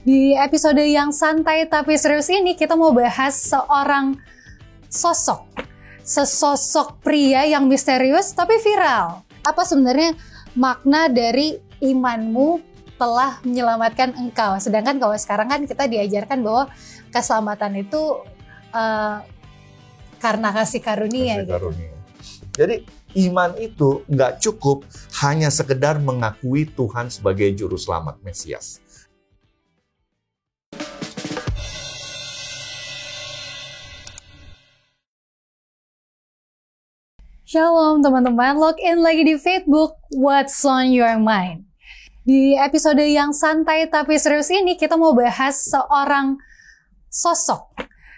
Di episode yang santai tapi serius ini kita mau bahas seorang sesosok pria yang misterius tapi viral. Apa sebenarnya makna dari imanmu telah menyelamatkan engkau? Sedangkan kalau sekarang kan kita diajarkan bahwa keselamatan itu karena kasih karunia. Jadi iman itu nggak cukup hanya sekedar mengakui Tuhan sebagai juru selamat Mesias. Shalom teman-teman, login lagi di Facebook What's on Your Mind. Di episode yang santai tapi serius ini kita mau bahas seorang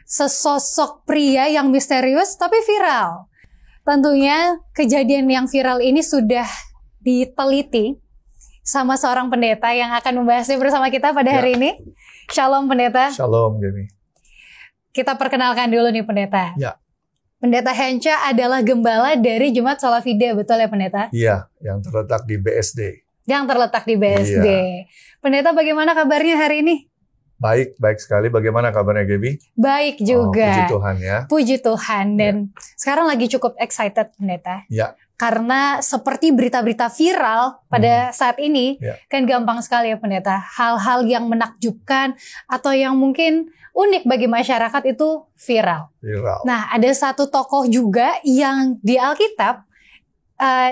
sesosok pria yang misterius tapi viral. Tentunya kejadian yang viral ini sudah diteliti sama seorang pendeta yang akan membahasnya bersama kita pada hari ini. Shalom pendeta. Shalom Gemi. Kita perkenalkan dulu nih pendeta. Ya. Pendeta Henca adalah gembala dari Jemaat Salafida, betul ya pendeta? Iya, yang terletak di BSD. Iya. Pendeta bagaimana kabarnya hari ini? Baik sekali. Bagaimana kabarnya Gaby? Baik juga. Puji Tuhan ya. Puji Tuhan. Dan sekarang lagi cukup excited pendeta. Ya. Karena seperti berita-berita viral pada saat ini, kan gampang sekali ya pendeta. Hal-hal yang menakjubkan atau yang mungkin unik bagi masyarakat itu viral. Nah, ada satu tokoh juga yang di Alkitab,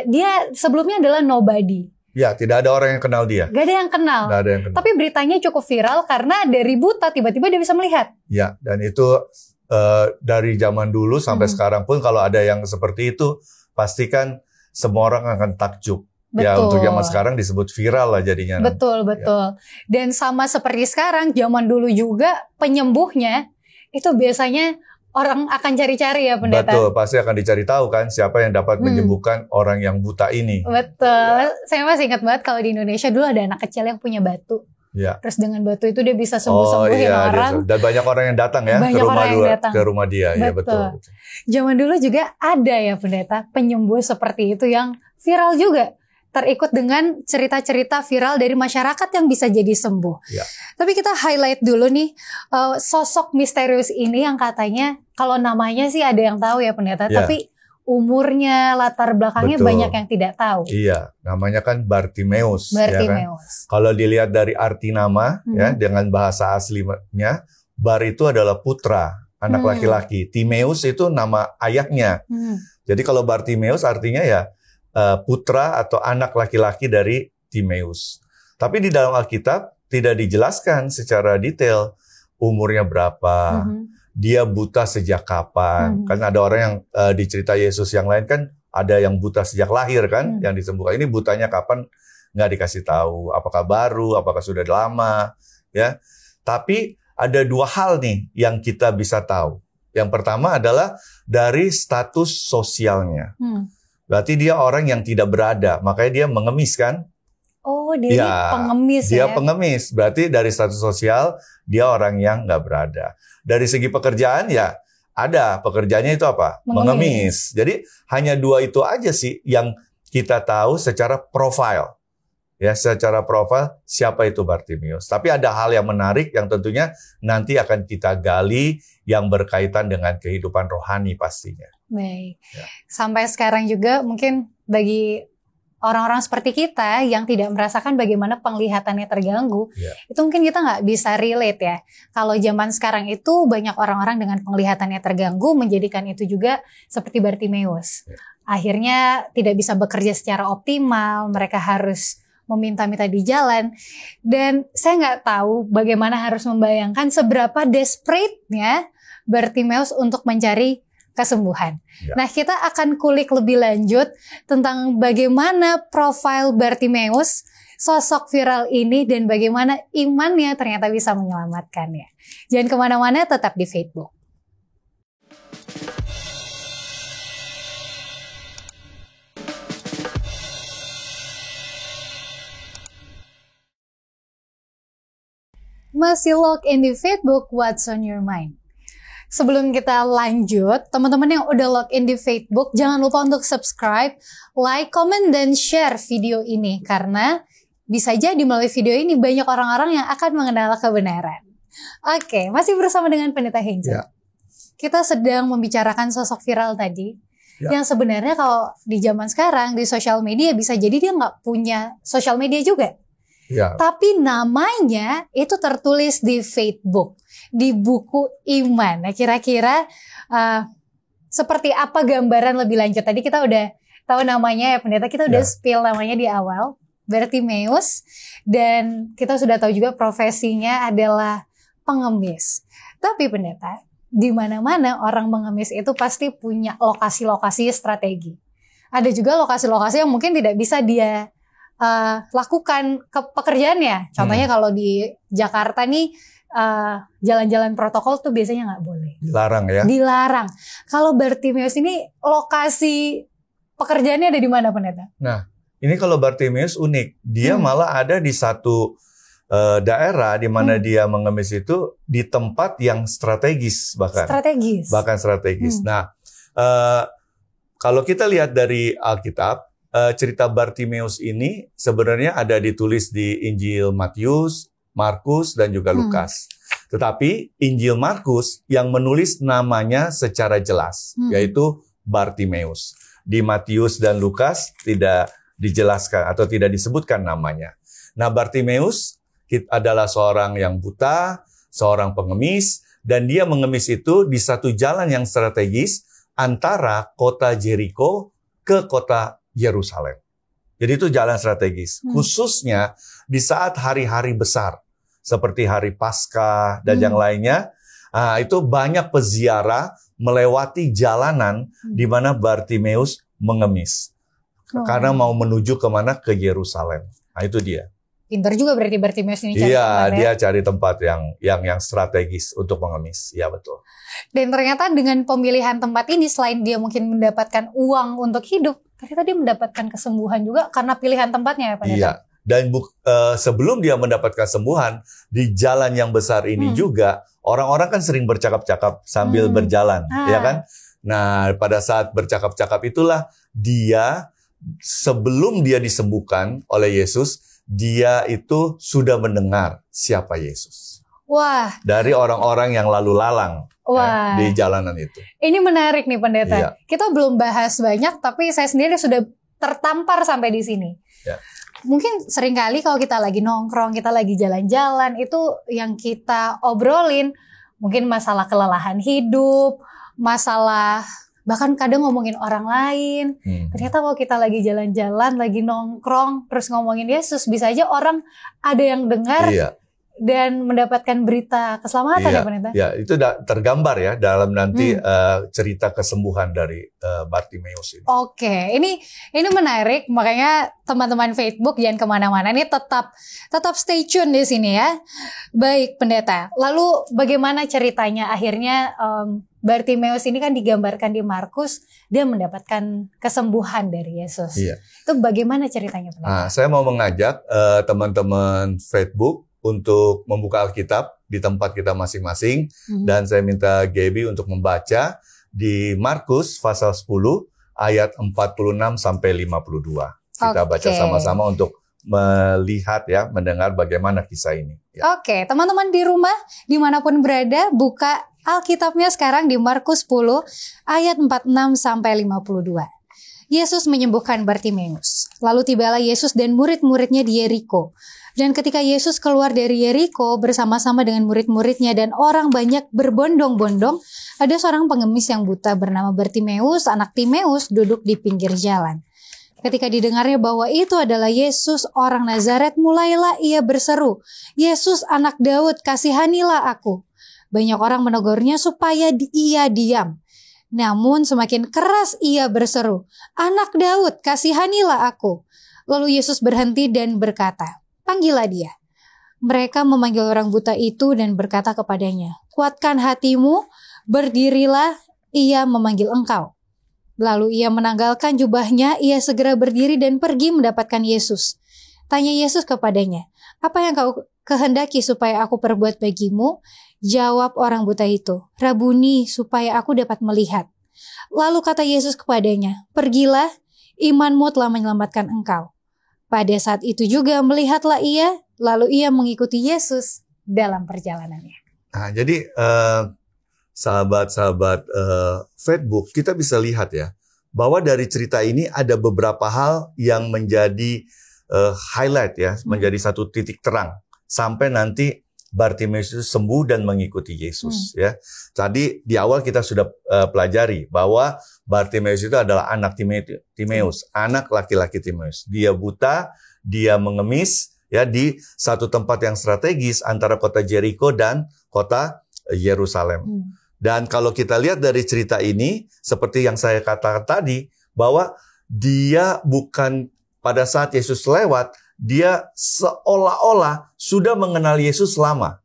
dia sebelumnya adalah nobody. Ya, tidak ada orang yang kenal dia. Gak ada yang kenal. Tapi beritanya cukup viral karena dari buta tiba-tiba dia bisa melihat. Ya, dan itu dari zaman dulu sampai sekarang pun kalau ada yang seperti itu, pastikan semua orang akan takjub. Betul. Ya, untuk zaman sekarang disebut viral lah jadinya. Betul. Ya. Dan sama seperti sekarang, zaman dulu juga penyembuhnya itu biasanya orang akan cari-cari ya pendeta. Betul, pasti akan dicari tahu kan siapa yang dapat menyembuhkan orang yang buta ini. Betul. Ya. Saya masih ingat banget kalau di Indonesia dulu ada anak kecil yang punya batu. Ya. Terus dengan batu itu dia bisa sembuhin orang. Dan banyak orang yang datang ya ke rumah dia. Betul. Ya, betul. Zaman dulu juga ada ya pendeta penyembuh seperti itu yang viral juga. Terikut dengan cerita-cerita viral dari masyarakat yang bisa jadi sembuh. Ya. Tapi kita highlight dulu nih sosok misterius ini yang katanya kalau namanya sih ada yang tahu ya pendeta, tapi umurnya, latar belakangnya banyak yang tidak tahu. Iya, namanya kan Bartimeus. Ya kan? Kalau dilihat dari arti nama ya dengan bahasa aslinya, Bar itu adalah putra, anak laki-laki. Timeus itu nama ayahnya. Jadi kalau Bartimeus artinya ya putra atau anak laki-laki dari Timeus. Tapi di dalam Alkitab tidak dijelaskan secara detail umurnya berapa, dia buta sejak kapan. Kan ada orang yang di cerita Yesus yang lain kan ada yang buta sejak lahir kan, yang disembuhkan. Ini butanya kapan nggak dikasih tahu. Apakah baru, apakah sudah lama, ya. Tapi ada dua hal nih yang kita bisa tahu. Yang pertama adalah dari status sosialnya. Berarti dia orang yang tidak berada, makanya dia mengemis kan? Oh, dia pengemis ya? Dia pengemis, berarti dari status sosial, dia orang yang nggak berada. Dari segi pekerjaan ya, ada pekerjaannya itu apa? Mengemis. Jadi hanya dua itu aja sih yang kita tahu secara profil. Ya, secara profil siapa itu Bartimeus. Tapi ada hal yang menarik yang tentunya nanti akan kita gali yang berkaitan dengan kehidupan rohani pastinya. Baik. Ya. Sampai sekarang juga mungkin bagi orang-orang seperti kita yang tidak merasakan bagaimana penglihatannya terganggu, itu mungkin kita nggak bisa relate ya. Kalau zaman sekarang itu banyak orang-orang dengan penglihatannya terganggu menjadikan itu juga seperti Bartimeus. Akhirnya tidak bisa bekerja secara optimal, mereka harus meminta-minta di jalan. Dan saya nggak tahu bagaimana harus membayangkan seberapa desperate-nya Bartimeus untuk mencari kesembuhan. Nah, kita akan kulik lebih lanjut tentang bagaimana profil Bartimeus, sosok viral ini, dan bagaimana imannya ternyata bisa menyelamatkannya. Jangan kemana-mana, tetap di Facebook. Masih log in di Facebook What's on Your Mind. Sebelum kita lanjut, teman-teman yang udah login di Facebook, jangan lupa untuk subscribe, like, comment, dan share video ini. Karena bisa jadi melalui video ini banyak orang-orang yang akan mengenal kebenaran. Oke, masih bersama dengan Pendeta Henjo. Ya. Kita sedang membicarakan sosok viral tadi, yang sebenarnya kalau di zaman sekarang di sosial media bisa jadi dia nggak punya sosial media juga. Ya. Tapi namanya itu tertulis di Facebook, di buku iman. Nah, kira-kira seperti apa gambaran lebih lanjut? Tadi kita udah tahu namanya ya Pendeta, kita udah spill namanya di awal, Bartimeus, dan kita sudah tahu juga profesinya adalah pengemis. Tapi Pendeta, di mana-mana orang mengemis itu pasti punya lokasi-lokasi strategi. Ada juga lokasi-lokasi yang mungkin tidak bisa dia lakukan ke pekerjaannya. Contohnya kalau di Jakarta nih jalan-jalan protokol tuh biasanya nggak boleh. Dilarang ya? Dilarang. Kalau Bartimeus ini lokasi pekerjaannya ada di mana Pendeta? Nah, ini kalau Bartimeus unik. Dia malah ada di satu daerah di mana dia mengemis itu di tempat yang strategis bahkan. Bahkan strategis. Nah, kalau kita lihat dari Alkitab, cerita Bartimeus ini sebenarnya ada ditulis di Injil Matius, Markus, dan juga Lukas. Tetapi Injil Markus yang menulis namanya secara jelas, yaitu Bartimeus. Di Matius dan Lukas tidak dijelaskan atau tidak disebutkan namanya. Nah, Bartimeus adalah seorang yang buta, seorang pengemis, dan dia mengemis itu di satu jalan yang strategis antara kota Jericho ke kota Yerusalem. Jadi itu jalan strategis. Khususnya di saat hari-hari besar. Seperti hari Paskah dan yang lainnya. Itu banyak peziarah melewati jalanan di mana Bartimeus mengemis. Karena mau menuju kemana? Ke Yerusalem. Nah itu dia. Pintar juga berarti Bartimeus ini cari tempat. Iya, dia cari tempat yang strategis untuk mengemis. Iya, betul. Dan ternyata dengan pemilihan tempat ini, selain dia mungkin mendapatkan uang untuk hidup, ternyata dia mendapatkan kesembuhan juga karena pilihan tempatnya ya Pak. Iya. Dan sebelum dia mendapatkan kesembuhan, di jalan yang besar ini juga, orang-orang kan sering bercakap-cakap sambil berjalan, ya kan? Nah, pada saat bercakap-cakap itulah dia, sebelum dia disembuhkan oleh Yesus, dia itu sudah mendengar siapa Yesus. Wah. Dari orang-orang yang lalu lalang di jalanan itu. Ini menarik nih Pendeta. Iya. Kita belum bahas banyak, tapi saya sendiri sudah tertampar sampai di sini. Ya. Mungkin seringkali kalau kita lagi nongkrong, kita lagi jalan-jalan, itu yang kita obrolin mungkin masalah kelelahan hidup, masalah bahkan kadang ngomongin orang lain. Ternyata kalau kita lagi jalan-jalan, lagi nongkrong, terus ngomongin Yesus, bisa aja orang ada yang dengar dan mendapatkan berita keselamatan ya Pendeta. Ya, itu tergambar ya dalam nanti cerita kesembuhan dari Bartimeus ini. Oke, ini menarik, makanya teman-teman Facebook jangan kemana-mana, ini tetap stay tune di sini ya. Baik Pendeta, lalu bagaimana ceritanya akhirnya Bartimeus ini kan digambarkan di Markus, dia mendapatkan kesembuhan dari Yesus. Iya. Itu bagaimana ceritanya Pendeta? Saya mau mengajak teman-teman Facebook untuk membuka Alkitab di tempat kita masing-masing. Dan saya minta Gaby untuk membaca di Markus pasal 10 ayat 46 sampai 52. Kita baca sama-sama untuk melihat ya, mendengar bagaimana kisah ini. Ya. Oke, teman-teman di rumah dimanapun berada, buka Alkitabnya sekarang di Markus 10 ayat 46 sampai 52. Yesus menyembuhkan Bartimeus. Lalu tibalah Yesus dan murid-muridnya di Yeriko. Dan ketika Yesus keluar dari Yeriko bersama-sama dengan murid-muridnya dan orang banyak berbondong-bondong, ada seorang pengemis yang buta bernama Bartimeus, anak Timeus, duduk di pinggir jalan. Ketika didengarnya bahwa itu adalah Yesus orang Nazaret, mulailah ia berseru, "Yesus anak Daud, kasihanilah aku." Banyak orang menegurnya supaya ia diam. Namun semakin keras ia berseru, "Anak Daud, kasihanilah aku." Lalu Yesus berhenti dan berkata, "Panggillah dia." Mereka memanggil orang buta itu dan berkata kepadanya, "Kuatkan hatimu, berdirilah, ia memanggil engkau." Lalu ia menanggalkan jubahnya, ia segera berdiri dan pergi mendapatkan Yesus. Tanya Yesus kepadanya, "Apa yang kau kehendaki supaya aku perbuat bagimu?" Jawab orang buta itu, "Rabuni, supaya aku dapat melihat." Lalu kata Yesus kepadanya, "Pergilah, imanmu telah menyelamatkan engkau." Pada saat itu juga melihatlah ia, lalu ia mengikuti Yesus dalam perjalanannya. Nah, jadi sahabat-sahabat Facebook, kita bisa lihat ya, bahwa dari cerita ini ada beberapa hal yang menjadi highlight ya, menjadi satu titik terang sampai nanti Bartimeus itu sembuh dan mengikuti Yesus ya. Tadi di awal kita sudah pelajari bahwa Bartimeus itu adalah anak Timeus, anak laki-laki Timeus. Dia buta, dia mengemis ya di satu tempat yang strategis antara kota Jericho dan kota Yerusalem. Dan kalau kita lihat dari cerita ini, seperti yang saya katakan tadi, bahwa dia bukan pada saat Yesus lewat, dia seolah-olah sudah mengenal Yesus lama,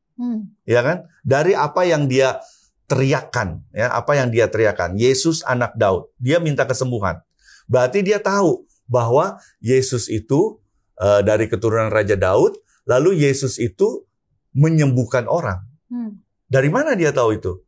ya kan? Dari apa yang dia teriakan, ya, apa yang dia teriakan, Yesus anak Daud, dia minta kesembuhan. Berarti dia tahu bahwa Yesus itu dari keturunan Raja Daud, lalu Yesus itu menyembuhkan orang. Dari mana dia tahu itu?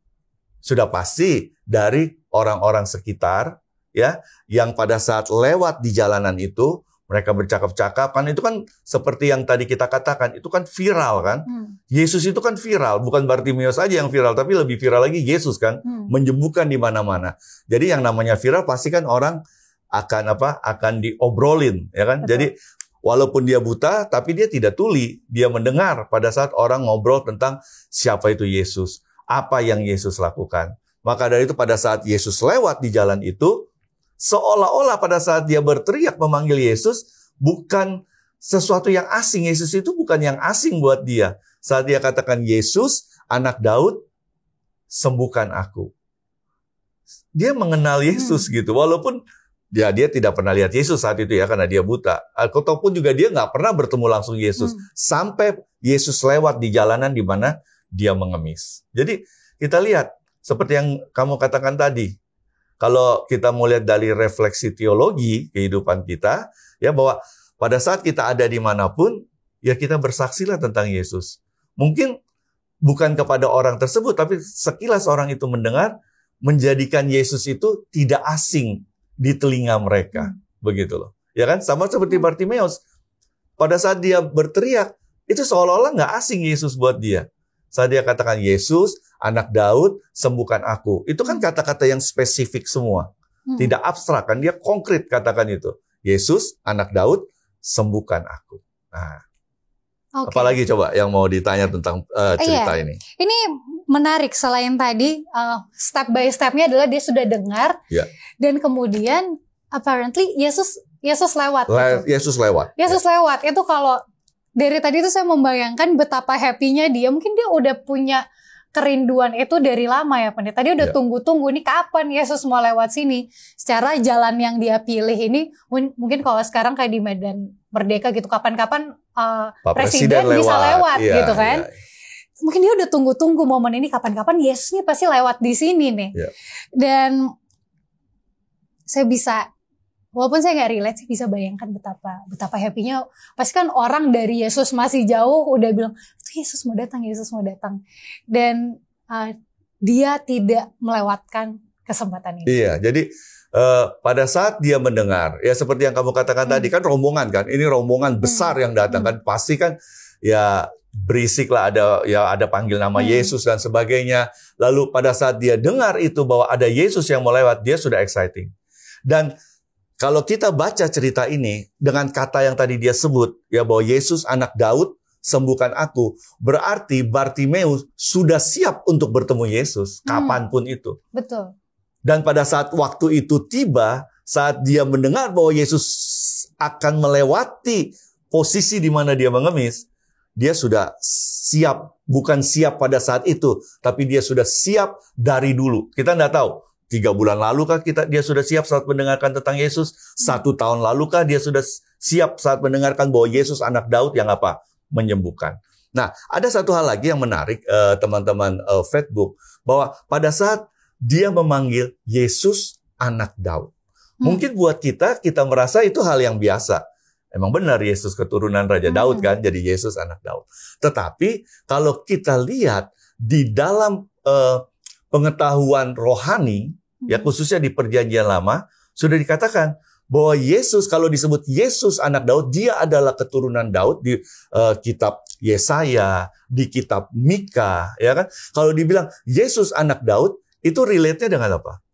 Sudah pasti dari orang-orang sekitar, ya, yang pada saat lewat di jalanan itu. Mereka bercakap-cakap, kan itu kan seperti yang tadi kita katakan, itu kan viral kan. Yesus itu kan viral, bukan Bartimeus aja yang viral, tapi lebih viral lagi Yesus kan, menyembuhkan di mana-mana. Jadi yang namanya viral pasti kan orang akan diobrolin, ya kan. Betul. Jadi walaupun dia buta, tapi dia tidak tuli, dia mendengar pada saat orang ngobrol tentang siapa itu Yesus, apa yang Yesus lakukan. Maka dari itu pada saat Yesus lewat di jalan itu, seolah-olah pada saat dia berteriak memanggil Yesus, bukan sesuatu yang asing. Yesus itu bukan yang asing buat dia. Saat dia katakan, Yesus, anak Daud, sembuhkan aku. Dia mengenal Yesus gitu. Walaupun dia tidak pernah lihat Yesus saat itu ya, karena dia buta. Ataupun juga dia nggak pernah bertemu langsung Yesus. Sampai Yesus lewat di jalanan di mana dia mengemis. Jadi kita lihat, seperti yang kamu katakan tadi, kalau kita mau lihat dari refleksi teologi kehidupan kita, ya bahwa pada saat kita ada dimanapun, ya kita bersaksilah tentang Yesus. Mungkin bukan kepada orang tersebut, tapi sekilas orang itu mendengar, menjadikan Yesus itu tidak asing di telinga mereka. Begitu loh. Ya kan? Sama seperti Bartimeus. Pada saat dia berteriak, itu seolah-olah nggak asing Yesus buat dia. Saat dia katakan, Yesus, anak Daud, sembuhkan aku. Itu kan kata-kata yang spesifik semua. Tidak abstrak kan, dia konkret katakan itu. Yesus, anak Daud, sembuhkan aku. Nah, apalagi coba yang mau ditanya tentang cerita ini? Ini menarik, selain tadi, step by stepnya adalah dia sudah dengar, dan kemudian apparently Yesus lewat. Yesus lewat. Yesus lewat, itu kalau dari tadi tuh saya membayangkan betapa happy-nya dia. Mungkin dia udah punya kerinduan itu dari lama ya Pendeta. Tadi udah tunggu-tunggu nih kapan Yesus mau lewat sini. Secara jalan yang dia pilih ini, mungkin kalau sekarang kayak di Medan Merdeka gitu, kapan-kapan presiden bisa lewat gitu kan. Mungkin dia udah tunggu-tunggu momen ini, kapan-kapan Yesus nih pasti lewat di sini nih. Dan saya bisa, walaupun saya nggak relate, saya bisa bayangkan betapa happy-nya. Pasti kan orang dari Yesus masih jauh udah bilang, itu Yesus mau datang, Yesus mau datang. Dan dia tidak melewatkan kesempatan ini. Iya, jadi pada saat dia mendengar, ya seperti yang kamu katakan tadi, kan rombongan kan, ini rombongan besar yang datang kan, pasti kan ya berisik lah, ada panggil nama Yesus dan sebagainya. Lalu pada saat dia dengar itu bahwa ada Yesus yang mau lewat, dia sudah exciting. Dan kalau kita baca cerita ini dengan kata yang tadi dia sebut, ya bahwa Yesus anak Daud, sembuhkan aku, berarti Bartimeus sudah siap untuk bertemu Yesus kapanpun itu. Betul. Dan pada saat waktu itu tiba, saat dia mendengar bahwa Yesus akan melewati posisi di mana dia mengemis, dia sudah siap, bukan siap pada saat itu, tapi dia sudah siap dari dulu. Kita nggak tahu. 3 bulan lalu kah dia sudah siap saat mendengarkan tentang Yesus? 1 tahun lalu kah dia sudah siap saat mendengarkan bahwa Yesus anak Daud yang apa? Menyembuhkan. Nah, ada satu hal lagi yang menarik teman-teman Facebook, bahwa pada saat dia memanggil Yesus anak Daud. Mungkin buat kita merasa itu hal yang biasa. Emang benar Yesus keturunan Raja Daud kan, jadi Yesus anak Daud. Tetapi kalau kita lihat di dalam pengetahuan rohani, ya khususnya di Perjanjian Lama, sudah dikatakan bahwa Yesus, kalau disebut Yesus anak Daud, dia adalah keturunan Daud di kitab Yesaya, di kitab Mika, ya kan? Kalau dibilang Yesus anak Daud, itu relate-nya dengan apa?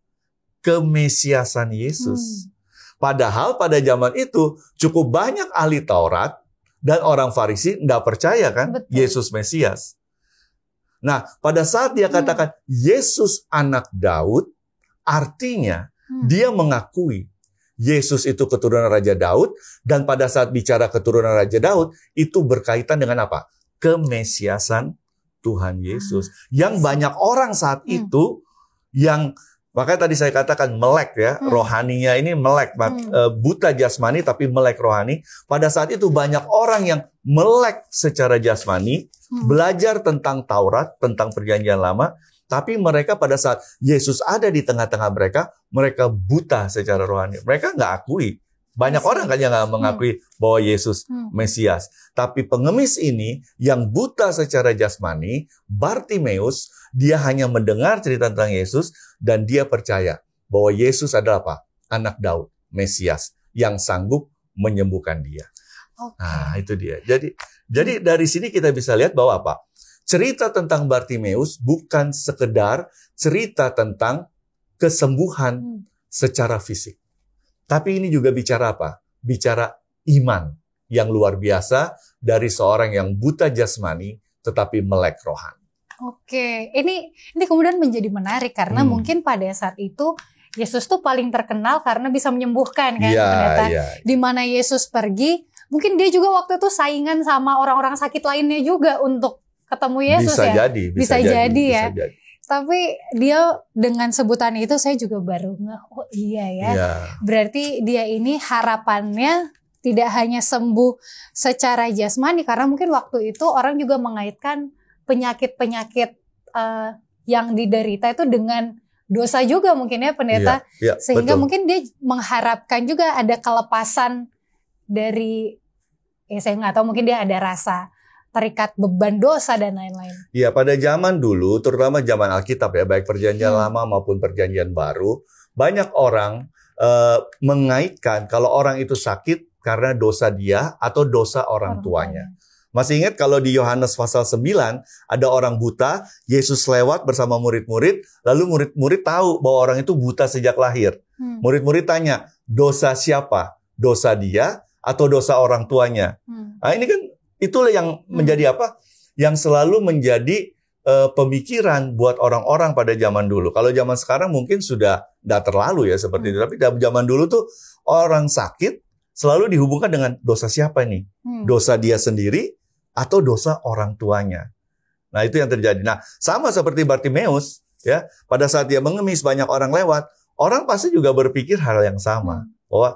Kemesiasan Yesus. Padahal pada zaman itu cukup banyak ahli Taurat dan orang Farisi tidak percaya kan Yesus Mesias. Nah, pada saat dia katakan Yesus anak Daud, artinya dia mengakui Yesus itu keturunan Raja Daud, dan pada saat bicara keturunan Raja Daud, itu berkaitan dengan apa? Kemesiasan Tuhan Yesus. Yang banyak orang saat itu, yang makanya tadi saya katakan melek ya, rohaninya ini melek, buta jasmani tapi melek rohani. Pada saat itu banyak orang yang melek secara jasmani, belajar tentang Taurat, tentang Perjanjian Lama, tapi mereka pada saat Yesus ada di tengah-tengah mereka, mereka buta secara rohani. Mereka nggak akui. Banyak orang kan yang nggak mengakui bahwa Yesus Mesias. Tapi pengemis ini yang buta secara jasmani, Bartimeus, dia hanya mendengar cerita tentang Yesus dan dia percaya bahwa Yesus adalah apa? Anak Daud, Mesias yang sanggup menyembuhkan dia. Nah, itu dia. Jadi dari sini kita bisa lihat bahwa apa? Cerita tentang Bartimeus bukan sekedar cerita tentang kesembuhan secara fisik. Tapi ini juga bicara apa? Bicara iman yang luar biasa dari seorang yang buta jasmani tetapi melek rohani. Oke, ini kemudian menjadi menarik karena mungkin pada saat itu Yesus tuh paling terkenal karena bisa menyembuhkan kan, pendeta. Di mana Yesus pergi, mungkin dia juga waktu itu saingan sama orang-orang sakit lainnya juga untuk ketemu Yesus bisa jadi ya. Tapi dia dengan sebutan itu saya juga baru oh iya ya. Berarti dia ini harapannya tidak hanya sembuh secara jasmani, karena mungkin waktu itu orang juga mengaitkan penyakit-penyakit yang diderita itu dengan dosa juga mungkin ya, pendeta. Sehingga betul. Mungkin dia mengharapkan juga ada kelepasan dari, saya nggak tahu, mungkin dia ada rasa terikat beban dosa dan lain-lain. Iya, pada zaman dulu, terutama zaman Alkitab ya, baik Perjanjian Lama maupun Perjanjian Baru, banyak orang mengaitkan kalau orang itu sakit karena dosa dia atau dosa orang tuanya. Masih ingat kalau di Yohanes pasal 9, ada orang buta, Yesus lewat bersama murid-murid, lalu murid-murid tahu bahwa orang itu buta sejak lahir. Murid-murid tanya, dosa siapa? Dosa dia atau dosa orang tuanya? Nah, ini kan itulah yang menjadi apa? Yang selalu menjadi pemikiran buat orang-orang pada zaman dulu. Kalau zaman sekarang mungkin sudah tidak terlalu ya seperti itu. Tapi zaman dulu tuh orang sakit selalu dihubungkan dengan dosa siapa nih? Dosa dia sendiri atau dosa orang tuanya. Nah, itu yang terjadi. Nah, sama seperti Bartimeus ya, pada saat dia mengemis banyak orang lewat, orang pasti juga berpikir hal yang sama, bahwa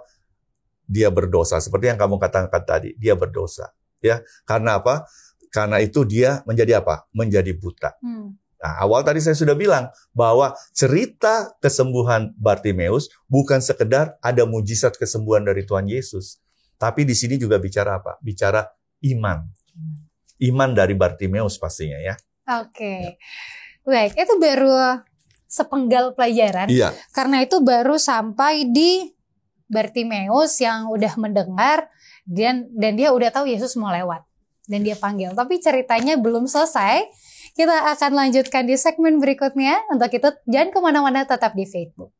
dia berdosa seperti yang kamu katakan tadi, dia berdosa. Ya, karena apa? Karena itu dia menjadi apa? Menjadi buta. Nah, awal tadi saya sudah bilang bahwa cerita kesembuhan Bartimeus bukan sekedar ada mujizat kesembuhan dari Tuhan Yesus, tapi di sini juga bicara apa? Bicara iman. Iman dari Bartimeus pastinya ya. Oke. Baik, itu baru sepenggal pelajaran. Karena itu baru sampai di Bartimeus yang udah mendengar dan dia udah tahu Yesus mau lewat dan dia panggil. Tapi ceritanya belum selesai. Kita akan lanjutkan di segmen berikutnya. Untuk itu jangan kemana-mana, tetap di Facebook.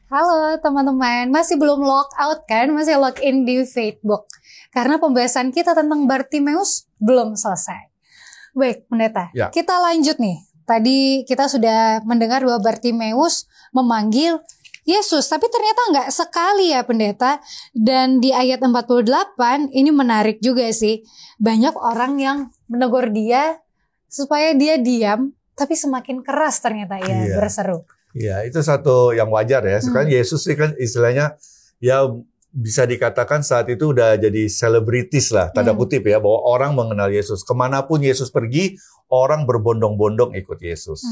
Halo teman-teman, masih belum log out kan? Masih log in di Facebook. Karena pembahasan kita tentang Bartimeus belum selesai. Baik, pendeta, kita lanjut nih. Tadi kita sudah mendengar bahwa Bartimeus memanggil Yesus, tapi ternyata nggak sekali ya pendeta. Dan di ayat 48 ini menarik juga sih. Banyak orang yang menegur dia supaya dia diam, tapi semakin keras ternyata ya berseru. Iya, itu satu yang wajar ya. Sekarang Yesus sih kan istilahnya ya bisa dikatakan saat itu udah jadi selebritis lah, tanda kutip ya, bahwa orang mengenal Yesus. Kemanapun Yesus pergi, orang berbondong-bondong ikut Yesus.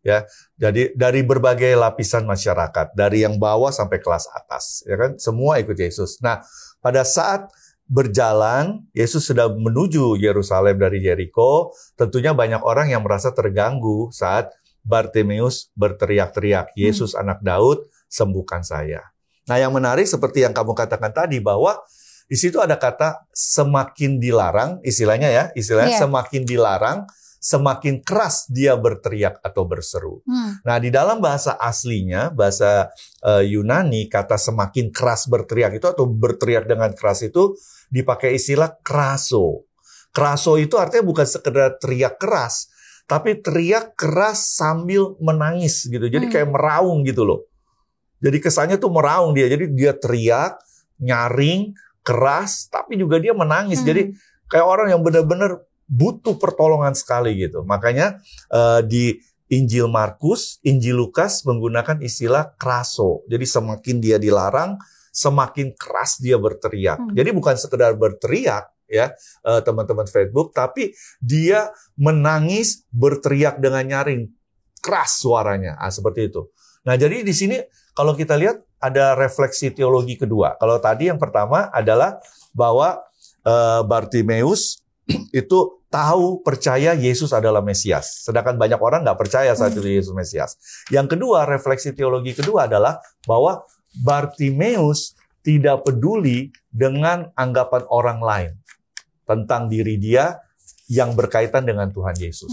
Ya, jadi dari berbagai lapisan masyarakat, dari yang bawah sampai kelas atas, ya kan, semua ikut Yesus. Nah, pada saat berjalan, Yesus sudah menuju Yerusalem dari Yeriko. Tentunya banyak orang yang merasa terganggu saat Bartimeus berteriak-teriak, Yesus anak Daud, sembuhkan saya. Nah, yang menarik seperti yang kamu katakan tadi, bahwa di situ ada kata semakin dilarang, istilahnya semakin dilarang, semakin keras dia berteriak atau berseru. Nah, di dalam bahasa aslinya, bahasa Yunani, kata semakin keras berteriak itu atau berteriak dengan keras itu dipakai istilah kraso. Kraso itu artinya bukan sekedar teriak keras, tapi teriak keras sambil menangis gitu. Jadi kayak meraung gitu loh. Jadi kesannya tuh meraung dia. Jadi dia teriak, nyaring, keras, tapi juga dia menangis. Jadi kayak orang yang benar-benar butuh pertolongan sekali gitu. Makanya di Injil Markus, Injil Lukas menggunakan istilah kraso. Jadi semakin dia dilarang, semakin keras dia berteriak. Jadi bukan sekedar berteriak ya teman-teman Facebook, tapi dia menangis, berteriak dengan nyaring, keras suaranya. Seperti itu. Nah, jadi di sini kalau kita lihat ada refleksi teologi kedua. Kalau tadi yang pertama adalah bahwa Bartimeus itu tahu, percaya Yesus adalah Mesias. Sedangkan banyak orang nggak percaya saat itu Yesus Mesias. Yang kedua, refleksi teologi kedua adalah bahwa Bartimeus tidak peduli dengan anggapan orang lain tentang diri dia yang berkaitan dengan Tuhan Yesus.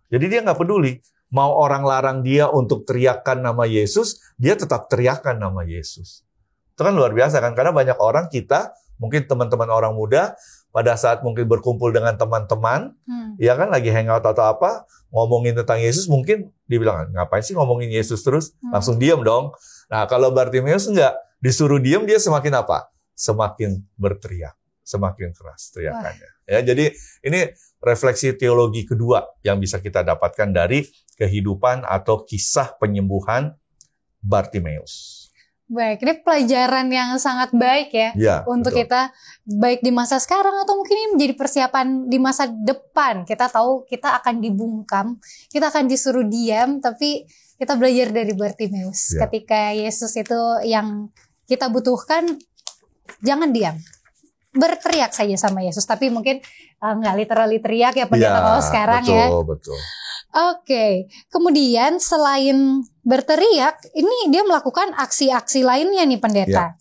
Jadi dia nggak peduli. Mau orang larang dia untuk teriakkan nama Yesus, dia tetap teriakkan nama Yesus. Itu kan luar biasa kan? Karena banyak orang kita, mungkin teman-teman orang muda, pada saat mungkin berkumpul dengan teman-teman, ya kan lagi hangout atau apa, ngomongin tentang Yesus, mungkin dibilang, ngapain sih ngomongin Yesus terus? Langsung diam dong. Nah, kalau Bartimeus enggak, disuruh diam, dia semakin apa? Semakin berteriak, semakin keras teriakannya. Ya, jadi ini refleksi teologi kedua yang bisa kita dapatkan dari kehidupan atau kisah penyembuhan Bartimeus. Baik, ini pelajaran yang sangat baik ya untuk betul. Kita baik di masa sekarang atau mungkin ini menjadi persiapan di masa depan. Kita tahu kita akan dibungkam, kita akan disuruh diam, tapi kita belajar dari Bartimeus. Ketika Yesus itu yang kita butuhkan, jangan diam. Berteriak saja sama Yesus, tapi mungkin nggak literally teriak ya pendeta kalau sekarang betul, Betul. Oke, kemudian selain berteriak, ini dia melakukan aksi-aksi lainnya nih pendeta.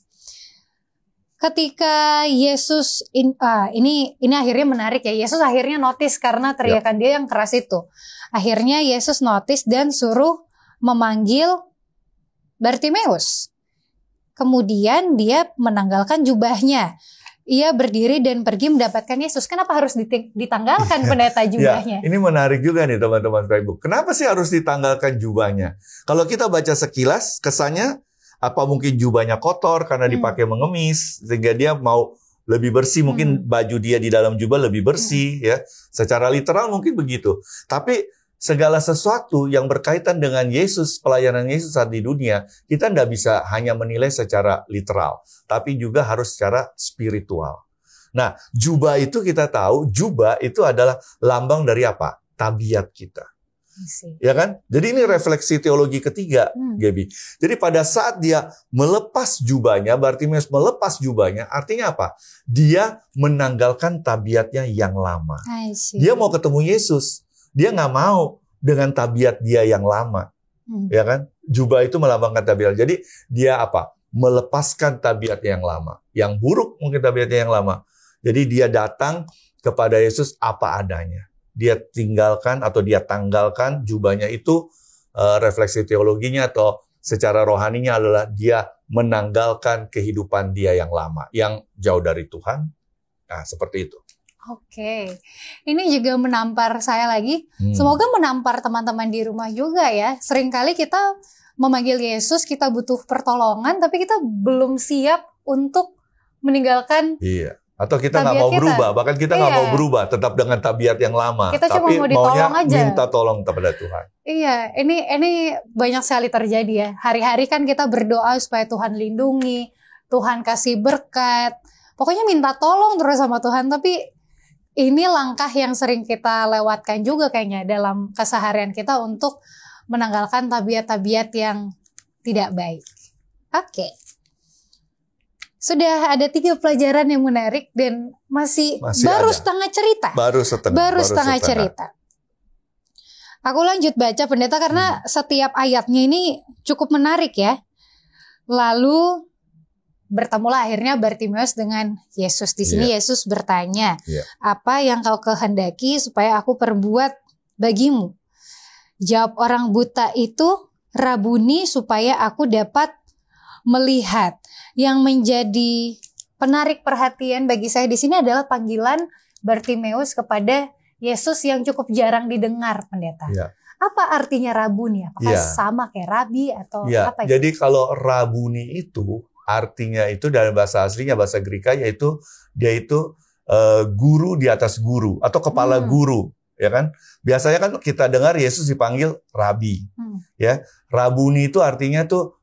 Ketika Yesus, ini akhirnya menarik ya, Yesus akhirnya notice karena teriakan dia yang keras itu. Akhirnya Yesus notice dan suruh memanggil Bartimeus. Kemudian dia menanggalkan jubahnya. Ia berdiri dan pergi mendapatkan Yesus. Kenapa harus ditanggalkan pendeta jubahnya? Ini menarik juga nih teman-teman Facebook. Kenapa sih harus ditanggalkan jubahnya? Kalau kita baca sekilas, kesannya apa mungkin jubahnya kotor karena dipakai mengemis, sehingga dia mau lebih bersih. Mungkin baju dia di dalam jubah lebih bersih, ya. Secara literal mungkin begitu. Tapi segala sesuatu yang berkaitan dengan Yesus, pelayanan Yesus saat di dunia, kita tidak bisa hanya menilai secara literal, tapi juga harus secara spiritual. Nah, jubah itu kita tahu, jubah itu adalah lambang dari apa? Tabiat kita. Ya kan? Jadi ini refleksi teologi ketiga, Gaby. Jadi pada saat dia melepas jubahnya, Bartimeus melepas jubahnya, artinya apa? Dia menanggalkan tabiatnya yang lama. Dia mau ketemu Yesus. Dia nggak mau dengan tabiat dia yang lama, ya kan? Jubah itu melambangkan tabiat. Jadi dia apa? Melepaskan tabiat yang lama, yang buruk mungkin tabiatnya yang lama. Jadi dia datang kepada Yesus apa adanya. Dia tinggalkan atau dia tanggalkan jubahnya itu. Refleksi teologinya atau secara rohaninya adalah dia menanggalkan kehidupan dia yang lama, yang jauh dari Tuhan. Nah, seperti itu. Oke, ini juga menampar saya lagi. Semoga menampar teman-teman di rumah juga ya. Seringkali kita memanggil Yesus, kita butuh pertolongan, tapi kita belum siap untuk meninggalkan. Iya. Atau kita nggak mau berubah, bahkan kita nggak mau berubah, tetap dengan tabiat yang lama. Kita tapi cuma mau ditolong aja. Minta tolong kepada Tuhan. Iya, ini banyak sekali terjadi ya. Hari-hari kan kita berdoa supaya Tuhan lindungi, Tuhan kasih berkat. Pokoknya minta tolong terus sama Tuhan, tapi ini langkah yang sering kita lewatkan juga kayaknya dalam keseharian kita untuk menanggalkan tabiat-tabiat yang tidak baik. Oke. Sudah ada 3 pelajaran yang menarik dan masih baru ada. Setengah cerita. Baru setengah cerita. Aku lanjut baca pendeta karena setiap ayatnya ini cukup menarik ya. Lalu bertemulah akhirnya Bartimeus dengan Yesus. Di sini Yesus bertanya, apa yang kau kehendaki supaya aku perbuat bagimu? Jawab orang buta itu, Rabuni, supaya aku dapat melihat. Yang menjadi penarik perhatian bagi saya di sini adalah panggilan Bartimeus kepada Yesus yang cukup jarang didengar, pendeta. Apa artinya Rabuni? Apakah sama kayak Rabi atau apa? Jadi kalau Rabuni itu artinya itu dalam bahasa aslinya, bahasa Greka, yaitu dia itu guru di atas guru atau kepala guru, ya kan? Biasanya kan kita dengar Yesus dipanggil Rabi, ya. Rabuni itu artinya tuh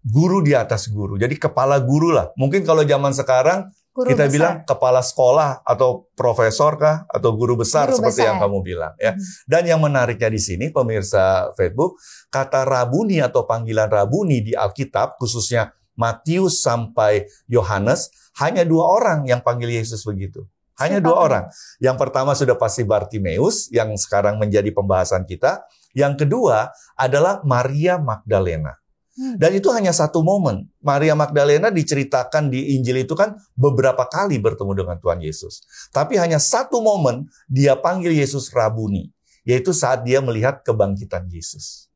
guru di atas guru. Jadi kepala guru lah. Mungkin kalau zaman sekarang guru kita besar. Bilang kepala sekolah atau profesor kah atau guru besar seperti yang kamu bilang ya. Dan yang menariknya di sini pemirsa Facebook, kata Rabuni atau panggilan Rabuni di Alkitab khususnya Matius sampai Yohanes hanya 2 orang yang panggil Yesus begitu. Hanya 2 orang. Yang pertama sudah pasti Bartimeus yang sekarang menjadi pembahasan kita. Yang kedua adalah Maria Magdalena. Dan itu hanya 1 momen. Maria Magdalena diceritakan di Injil itu kan beberapa kali bertemu dengan Tuhan Yesus. Tapi hanya 1 momen dia panggil Yesus Rabuni. Yaitu saat dia melihat kebangkitan Yesus.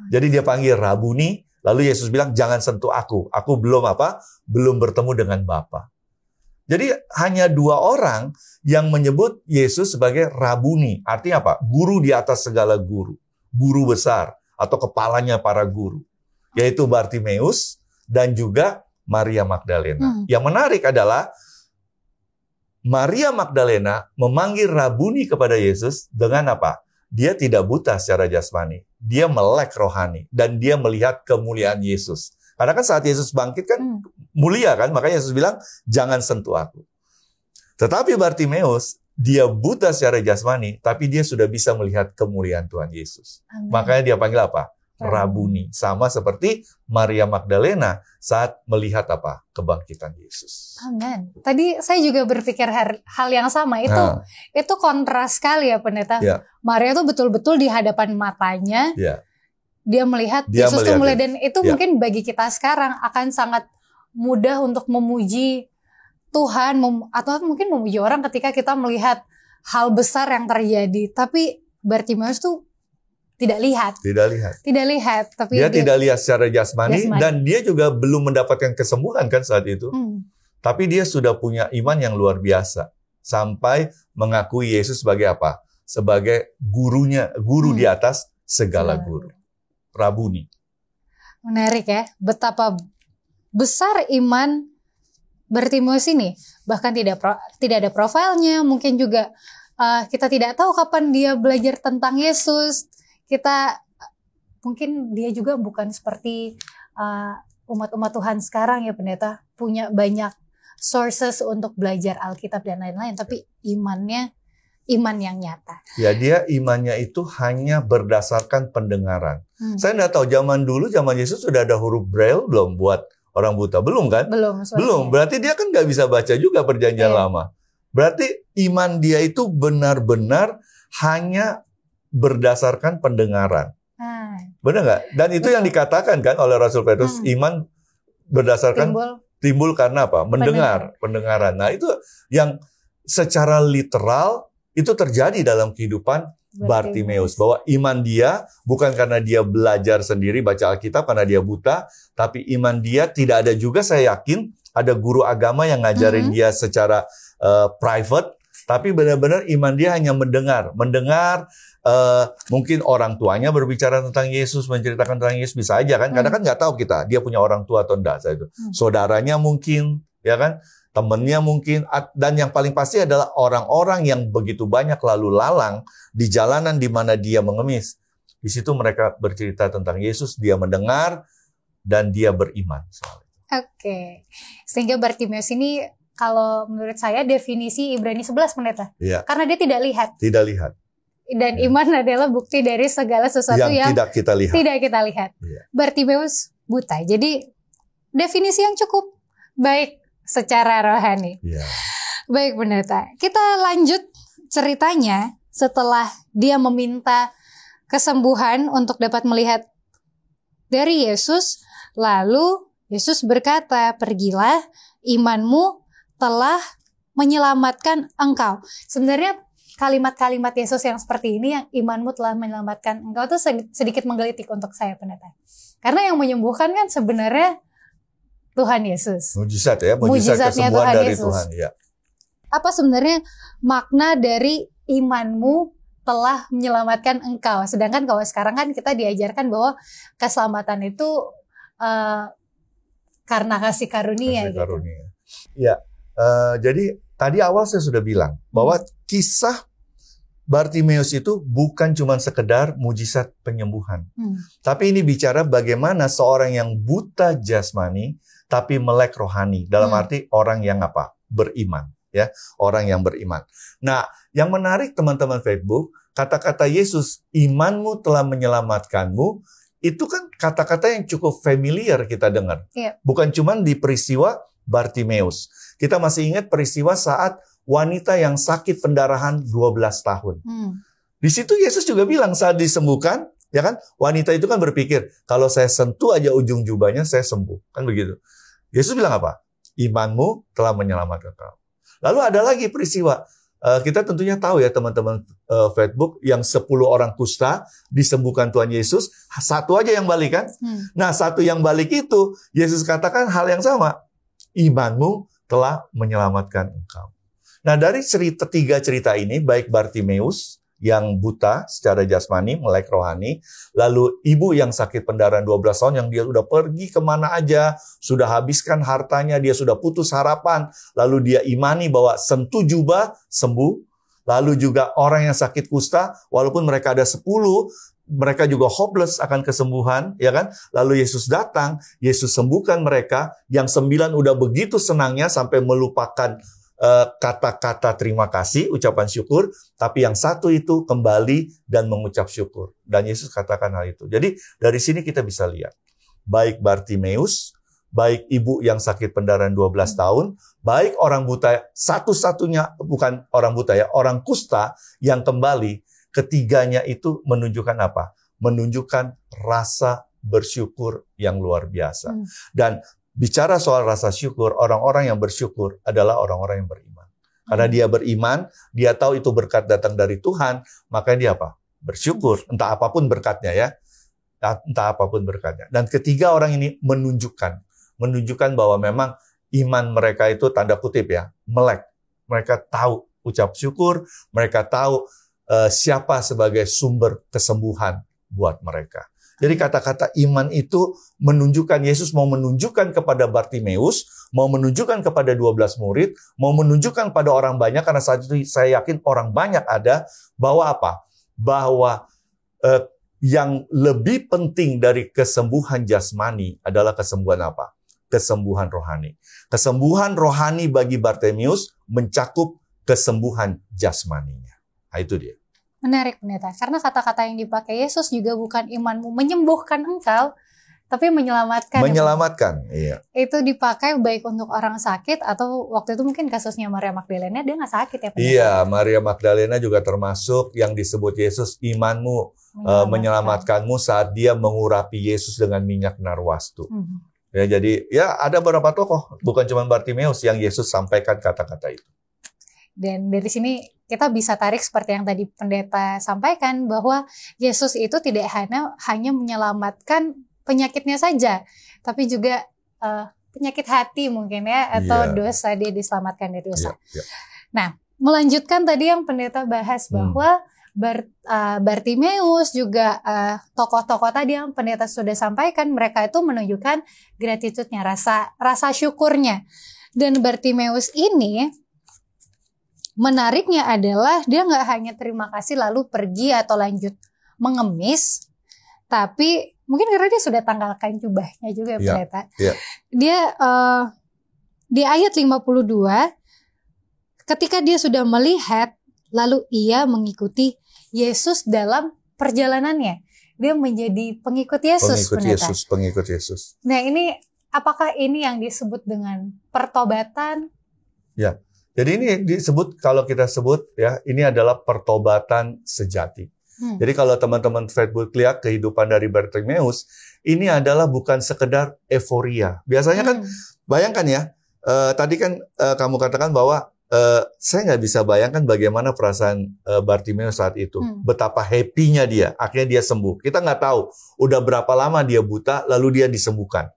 Jadi dia panggil Rabuni. Lalu Yesus bilang, jangan sentuh aku. Aku belum bertemu dengan Bapa. Jadi hanya 2 orang yang menyebut Yesus sebagai Rabuni. Artinya apa? Guru di atas segala guru. Guru besar atau kepalanya para guru. Yaitu Bartimeus dan juga Maria Magdalena. Yang menarik adalah Maria Magdalena memanggil Rabuni kepada Yesus dengan apa? Dia tidak buta secara jasmani. Dia melek rohani. Dan dia melihat kemuliaan Yesus. Karena kan saat Yesus bangkit kan mulia kan? Makanya Yesus bilang, jangan sentuh aku. Tetapi Bartimeus, dia buta secara jasmani, tapi dia sudah bisa melihat kemuliaan Tuhan Yesus. Amen. Makanya dia panggil apa? Rabuni. Sama seperti Maria Magdalena saat melihat apa? Kebangkitan Yesus. Amin. Tadi saya juga berpikir hal yang sama. Itu kontras sekali ya pendeta. Maria itu betul-betul di hadapan matanya. Dia melihat Yesus itu mulai. Dan itu mungkin bagi kita sekarang akan sangat mudah untuk memuji Tuhan. Atau mungkin memuji orang ketika kita melihat hal besar yang terjadi. Tapi Bartimeus tuh tidak lihat. Tapi dia tidak lihat secara jasmani. Dan dia juga belum mendapatkan kesembuhan kan saat itu. Tapi dia sudah punya iman yang luar biasa. Sampai mengakui Yesus sebagai apa? Sebagai guru di atas segala guru. Rabuni. Menarik ya. Betapa besar iman Bartimeus ini. Bahkan tidak ada profilnya. Mungkin juga kita tidak tahu kapan dia belajar tentang Yesus. Mungkin dia juga bukan seperti umat-umat Tuhan sekarang ya pendeta, punya banyak sources untuk belajar Alkitab dan lain-lain, tapi iman yang nyata. Ya, dia imannya itu hanya berdasarkan pendengaran. Saya nggak tahu zaman Yesus sudah ada huruf Braille belum buat orang buta? Belum kan? Belum. Berarti dia kan nggak bisa baca juga perjanjian lama. Berarti iman dia itu benar-benar hanya berdasarkan pendengaran. Benar nggak? Dan itu yang dikatakan kan oleh Rasul Petrus, iman berdasarkan timbul karena apa? Pendengaran. Nah itu yang secara literal itu terjadi dalam kehidupan Bartimeus. Bahwa iman dia bukan karena dia belajar sendiri baca Alkitab karena dia buta, tapi iman dia tidak ada juga, saya yakin ada guru agama yang ngajarin dia secara private, tapi benar-benar iman dia hanya mendengar. Mungkin orang tuanya berbicara tentang Yesus, menceritakan tentang Yesus, bisa aja kan, karena kan nggak tahu kita dia punya orang tua atau enggak. Saudaranya mungkin, ya kan, temennya mungkin, dan yang paling pasti adalah orang-orang yang begitu banyak lalu lalang di jalanan di mana dia mengemis. Di situ mereka bercerita tentang Yesus, dia mendengar dan dia beriman. Oke. Sehingga Bartimeus ini kalau menurut saya definisi Ibrani 11 pendeta. Karena dia tidak lihat. Dan iman adalah bukti dari segala sesuatu yang tidak kita lihat. Bartimeus buta. Jadi definisi yang cukup baik secara rohani. Baik pendeta, kita lanjut ceritanya. Setelah dia meminta kesembuhan untuk dapat melihat dari Yesus, lalu Yesus berkata, pergilah, imanmu telah menyelamatkan engkau. Sebenarnya kalimat-kalimat Yesus yang seperti ini, yang imanmu telah menyelamatkan engkau, itu sedikit menggelitik untuk saya pendeta. Karena yang menyembuhkan kan sebenarnya Tuhan Yesus. Mujizat ya, mujizat kesembuhan dari Yesus. Tuhan. Ya. Apa sebenarnya makna dari imanmu telah menyelamatkan engkau? Sedangkan kalau sekarang kan kita diajarkan bahwa keselamatan itu karena kasih karunia. Kasih karunia. Ya, jadi tadi awal saya sudah bilang bahwa kisah Bartimeus itu bukan cuma sekedar mujizat penyembuhan. Tapi ini bicara bagaimana seorang yang buta jasmani tapi melek rohani. Dalam arti orang yang apa? Beriman. Ya, orang yang beriman. Nah, yang menarik teman-teman Facebook, kata-kata Yesus, imanmu telah menyelamatkanmu, itu kan kata-kata yang cukup familiar kita dengar. Bukan cuma di peristiwa Bartimeus. Kita masih ingat peristiwa saat wanita yang sakit pendarahan 12 tahun. Di situ Yesus juga bilang saat disembuhkan, ya kan? Wanita itu kan berpikir, kalau saya sentuh aja ujung jubahnya, saya sembuh. Kan begitu. Yesus bilang apa? Imanmu telah menyelamatkan kau. Lalu ada lagi peristiwa, kita tentunya tahu ya teman-teman Facebook, yang 10 orang kusta disembuhkan Tuhan Yesus, satu aja yang balik kan? Nah, satu yang balik itu, Yesus katakan hal yang sama, imanmu telah menyelamatkan engkau. Nah, dari tiga cerita ini, baik Bartimeus yang buta secara jasmani, melek rohani, lalu ibu yang sakit pendarahan 12 tahun yang dia sudah pergi kemana aja, sudah habiskan hartanya, dia sudah putus harapan, lalu dia imani bahwa sentuh jubah, sembuh. Lalu juga orang yang sakit kusta, walaupun mereka ada 10, mereka juga hopeless akan kesembuhan, ya kan? Lalu Yesus datang, Yesus sembuhkan mereka, yang 9 udah begitu senangnya sampai melupakan kata-kata terima kasih, ucapan syukur, tapi yang satu itu kembali dan mengucap syukur. Dan Yesus katakan hal itu. Jadi dari sini kita bisa lihat, baik Bartimeus, baik ibu yang sakit pendarahan 12 tahun, baik orang buta, satu-satunya, bukan orang buta ya, orang kusta yang kembali, ketiganya itu menunjukkan apa? Menunjukkan rasa bersyukur yang luar biasa. Dan bicara soal rasa syukur, orang-orang yang bersyukur adalah orang-orang yang beriman. Karena dia beriman, dia tahu itu berkat datang dari Tuhan, makanya dia apa? Bersyukur. Entah apapun berkatnya ya. Entah apapun berkatnya. Dan ketiga orang ini menunjukkan bahwa memang iman mereka itu tanda kutip ya, melek. Mereka tahu ucap syukur, mereka tahu siapa sebagai sumber kesembuhan buat mereka. Jadi kata-kata iman itu menunjukkan, Yesus mau menunjukkan kepada Bartimeus, mau menunjukkan kepada 12 murid, mau menunjukkan pada orang banyak, karena saat itu saya yakin orang banyak ada, bahwa apa? Bahwa yang lebih penting dari kesembuhan jasmani adalah kesembuhan apa? Kesembuhan rohani. Kesembuhan rohani bagi Bartimeus mencakup kesembuhan jasmaninya. Nah, itu dia. Menarik pendeta, karena kata-kata yang dipakai Yesus juga bukan imanmu menyembuhkan engkau, tapi menyelamatkan. Menyelamatkan, iya. Itu dipakai baik untuk orang sakit, atau waktu itu mungkin kasusnya Maria Magdalena, dia nggak sakit ya pendeta? Iya, Maria Magdalena juga termasuk yang disebut Yesus, imanmu menyelamatkanmu saat dia mengurapi Yesus dengan minyak narwastu. Ya, jadi ya ada beberapa tokoh, bukan cuma Bartimeus yang Yesus sampaikan kata-kata itu. Dan dari sini kita bisa tarik seperti yang tadi pendeta sampaikan, bahwa Yesus itu tidak hanya menyelamatkan penyakitnya saja, tapi juga penyakit hati mungkin ya, atau dosa, dia diselamatkan dari dosa. Nah, melanjutkan tadi yang pendeta bahas bahwa Bartimeus juga tokoh-tokoh tadi yang pendeta sudah sampaikan, mereka itu menunjukkan gratitude-nya, rasa syukurnya. Dan Bartimeus ini menariknya adalah dia nggak hanya terima kasih lalu pergi atau lanjut mengemis, tapi mungkin karena dia sudah tanggalkan jubahnya juga pendeta. Dia di ayat 52, ketika dia sudah melihat, lalu ia mengikuti Yesus dalam perjalanannya. Dia menjadi pengikut Yesus. Pengikut Yesus. Nah, ini apakah ini yang disebut dengan pertobatan? Ya, jadi ini disebut, kalau kita sebut ya, ini adalah pertobatan sejati. Jadi kalau teman-teman Facebook lihat kehidupan dari Bartimeus, ini adalah bukan sekedar euforia. Biasanya kan, bayangkan ya, tadi kan kamu katakan bahwa saya nggak bisa bayangkan bagaimana perasaan Bartimeus saat itu. Betapa happy-nya dia, akhirnya dia sembuh. Kita nggak tahu udah berapa lama dia buta, lalu dia disembuhkan.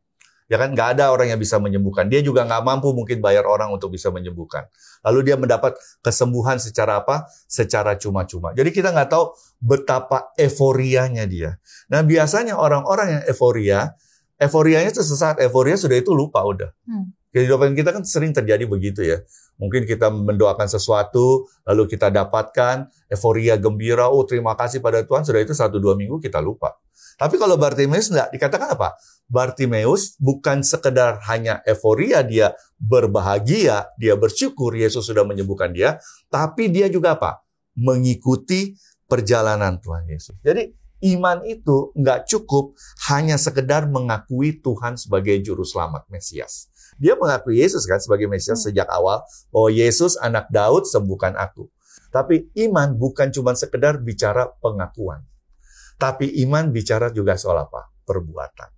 Ya kan, nggak ada orang yang bisa menyembuhkan. Dia juga nggak mampu mungkin bayar orang untuk bisa menyembuhkan. Lalu dia mendapat kesembuhan secara apa? Secara cuma-cuma. Jadi kita nggak tahu betapa euforianya dia. Nah biasanya orang-orang yang euforianya itu sesaat, euforia sudah itu lupa udah. Kehidupan kita kan sering terjadi begitu ya. Mungkin kita mendoakan sesuatu, lalu kita dapatkan euforia gembira, oh terima kasih pada Tuhan, sudah itu 1-2 minggu kita lupa. Tapi kalau Bartimeus enggak, dikatakan apa? Bartimeus bukan sekedar hanya euforia, dia berbahagia, dia bersyukur Yesus sudah menyembuhkan dia, tapi dia juga apa? Mengikuti perjalanan Tuhan Yesus. Jadi iman itu enggak cukup hanya sekedar mengakui Tuhan sebagai juru selamat Mesias. Dia mengakui Yesus kan sebagai Mesias sejak awal, bahwa Yesus anak Daud, sembuhkan aku. Tapi iman bukan cuma sekedar bicara pengakuan. Tapi iman bicara juga soal apa? Perbuatan.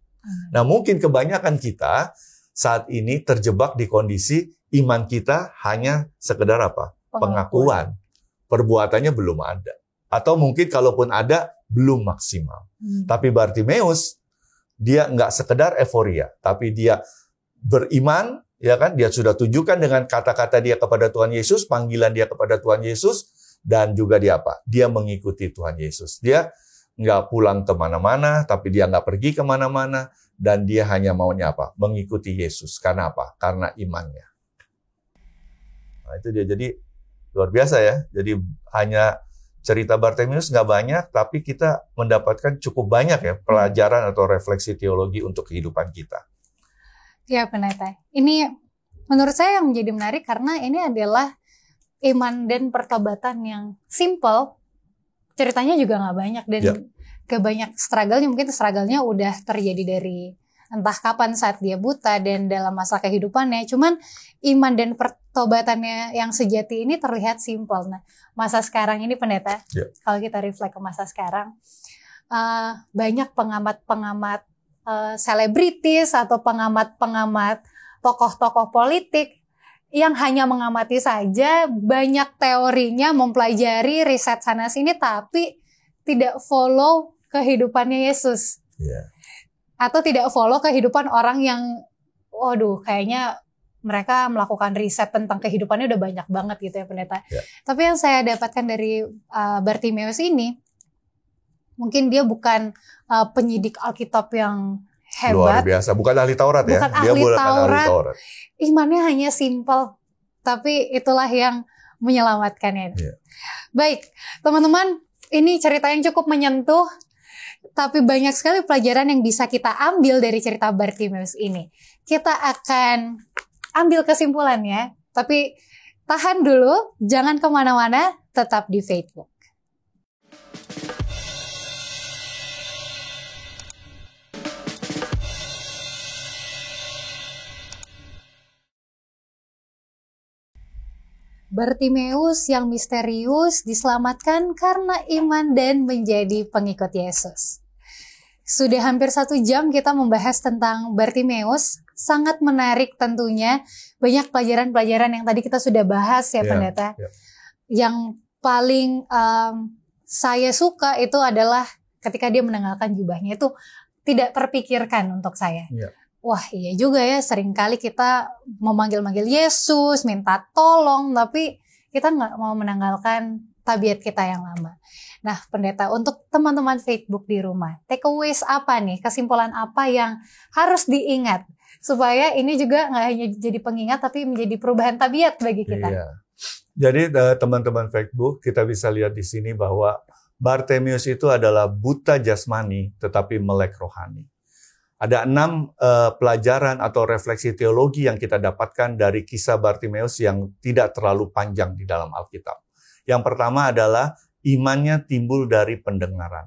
Nah mungkin kebanyakan kita saat ini terjebak di kondisi iman kita hanya sekedar apa? Pengakuan. Perbuatannya belum ada. Atau mungkin kalaupun ada, belum maksimal. Tapi Bartimeus, dia nggak sekedar euforia. Tapi dia beriman, ya kan? Dia sudah tunjukkan dengan kata-kata dia kepada Tuhan Yesus, panggilan dia kepada Tuhan Yesus, dan juga dia apa? Dia mengikuti Tuhan Yesus. Dia nggak pulang kemana-mana, tapi dia nggak pergi kemana-mana, dan dia hanya maunya apa? Mengikuti Yesus. Karena apa? Karena imannya. Nah itu dia, jadi luar biasa ya. Jadi hanya cerita Bartimeus nggak banyak, tapi kita mendapatkan cukup banyak ya pelajaran atau refleksi teologi untuk kehidupan kita. Ya pendeta, ini menurut saya yang menjadi menarik karena ini adalah iman dan pertobatan yang simple. Ceritanya juga nggak banyak dan kebanyak struggle-nya, mungkin struggle-nya udah terjadi dari entah kapan saat dia buta dan dalam masa kehidupannya. Cuman iman dan pertobatannya yang sejati ini terlihat simple. Nah, masa sekarang ini pendeta, kalau kita reflect ke masa sekarang, banyak pengamat-pengamat selebritis atau pengamat-pengamat tokoh-tokoh politik yang hanya mengamati saja, banyak teorinya, mempelajari, riset sana-sini, tapi tidak follow kehidupannya Yesus. Atau tidak follow kehidupan orang yang, waduh, kayaknya mereka melakukan riset tentang kehidupannya udah banyak banget gitu ya pendeta. Tapi yang saya dapatkan dari Bartimeus ini, mungkin dia bukan penyidik Alkitab yang hebat. Luar biasa, bukan ahli Taurat ya. Bukan ahli Taurat. Imannya hanya simple, tapi itulah yang menyelamatkannya. Baik, teman-teman, ini cerita yang cukup menyentuh, tapi banyak sekali pelajaran yang bisa kita ambil dari cerita Bartimeus ini. Kita akan ambil kesimpulannya, tapi tahan dulu, jangan kemana-mana, tetap di Facebook. Bartimeus yang misterius diselamatkan karena iman dan menjadi pengikut Yesus. Sudah hampir 1 jam kita membahas tentang Bartimeus, sangat menarik tentunya. Banyak pelajaran-pelajaran yang tadi kita sudah bahas ya pendeta. Yang paling saya suka itu adalah ketika dia menanggalkan jubahnya, itu tidak terpikirkan untuk saya. Wah iya juga ya, seringkali kita memanggil-manggil Yesus, minta tolong, tapi kita nggak mau menanggalkan tabiat kita yang lama. Nah pendeta, untuk teman-teman Facebook di rumah, takeaways apa nih, kesimpulan apa yang harus diingat, supaya ini juga nggak hanya jadi pengingat, tapi menjadi perubahan tabiat bagi kita. Jadi teman-teman Facebook, kita bisa lihat di sini bahwa Bartimeus itu adalah buta jasmani, tetapi melek rohani. Ada 6 pelajaran atau refleksi teologi yang kita dapatkan dari kisah Bartimeus yang tidak terlalu panjang di dalam Alkitab. Yang pertama adalah imannya timbul dari pendengaran.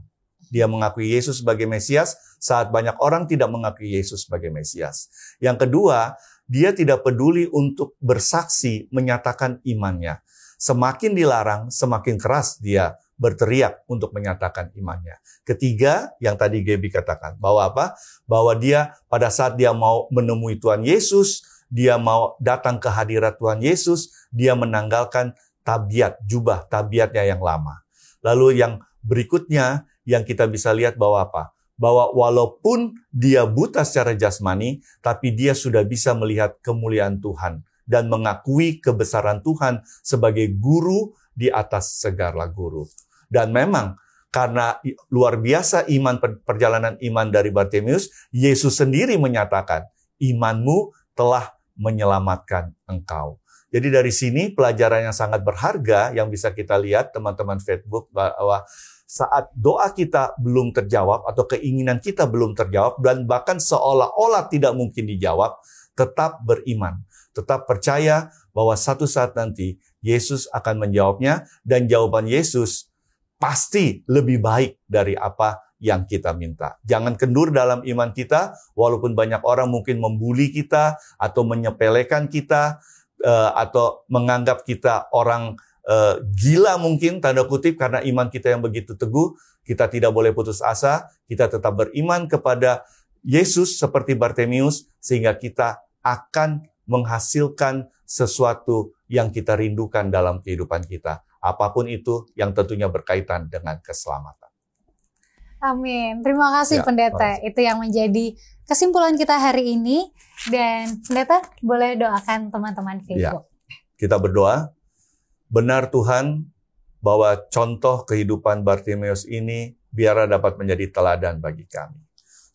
Dia mengakui Yesus sebagai Mesias saat banyak orang tidak mengakui Yesus sebagai Mesias. Yang kedua, dia tidak peduli untuk bersaksi menyatakan imannya. Semakin dilarang, semakin keras dia berteriak untuk menyatakan imannya. Ketiga, yang tadi Gaby katakan, bahwa apa? Bahwa dia pada saat dia mau menemui Tuhan Yesus, dia mau datang ke hadirat Tuhan Yesus, dia menanggalkan tabiat, jubah tabiatnya yang lama. Lalu yang berikutnya, yang kita bisa lihat bahwa apa? Bahwa walaupun dia buta secara jasmani, tapi dia sudah bisa melihat kemuliaan Tuhan dan mengakui kebesaran Tuhan sebagai guru di atas segala guru. Dan memang karena luar biasa perjalanan iman dari Bartimeus, Yesus sendiri menyatakan, imanmu telah menyelamatkan engkau. Jadi dari sini pelajaran yang sangat berharga yang bisa kita lihat teman-teman Facebook, bahwa saat doa kita belum terjawab atau keinginan kita belum terjawab dan bahkan seolah-olah tidak mungkin dijawab, tetap beriman. Tetap percaya bahwa satu saat nanti Yesus akan menjawabnya dan jawaban Yesus pasti lebih baik dari apa yang kita minta. Jangan kendur dalam iman kita, walaupun banyak orang mungkin membuli kita atau menyepelekan kita atau menganggap kita orang gila mungkin, tanda kutip, karena iman kita yang begitu teguh. Kita tidak boleh putus asa, kita tetap beriman kepada Yesus seperti Bartimeus, sehingga kita akan menghasilkan sesuatu yang kita rindukan dalam kehidupan kita. Apapun itu yang tentunya berkaitan dengan keselamatan. Amin. Terima kasih Pendeta. Itu yang menjadi kesimpulan kita hari ini. Dan Pendeta boleh doakan teman-teman Facebook. Kita berdoa. Benar Tuhan, bahwa contoh kehidupan Bartimeus ini biarlah dapat menjadi teladan bagi kami.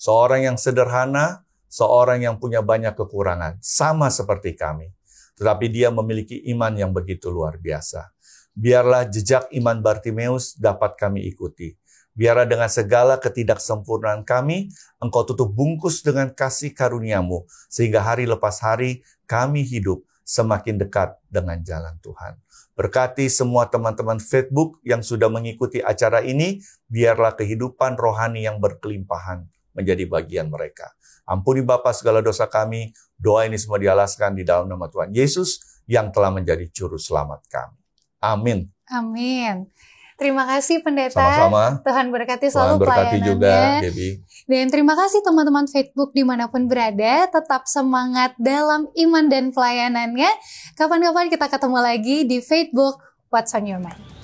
Seorang yang sederhana, seorang yang punya banyak kekurangan, sama seperti kami. Tetapi dia memiliki iman yang begitu luar biasa. Biarlah jejak iman Bartimeus dapat kami ikuti. Biarlah dengan segala ketidaksempurnaan kami, Engkau tutup bungkus dengan kasih karunia-Mu, sehingga hari lepas hari kami hidup semakin dekat dengan jalan Tuhan. Berkati semua teman-teman Facebook yang sudah mengikuti acara ini, biarlah kehidupan rohani yang berkelimpahan menjadi bagian mereka. Ampuni Bapa segala dosa kami, doa ini semua dialaskan di dalam nama Tuhan Yesus yang telah menjadi juru selamat kami. Amin. Amin. Terima kasih Pendeta. Sama-sama. Tuhan berkati selalu pelayanannya. Juga, Gaby. Dan terima kasih teman-teman Facebook dimanapun berada. Tetap semangat dalam iman dan pelayanannya. Kapan-kapan kita ketemu lagi di Facebook What's on Your Mind.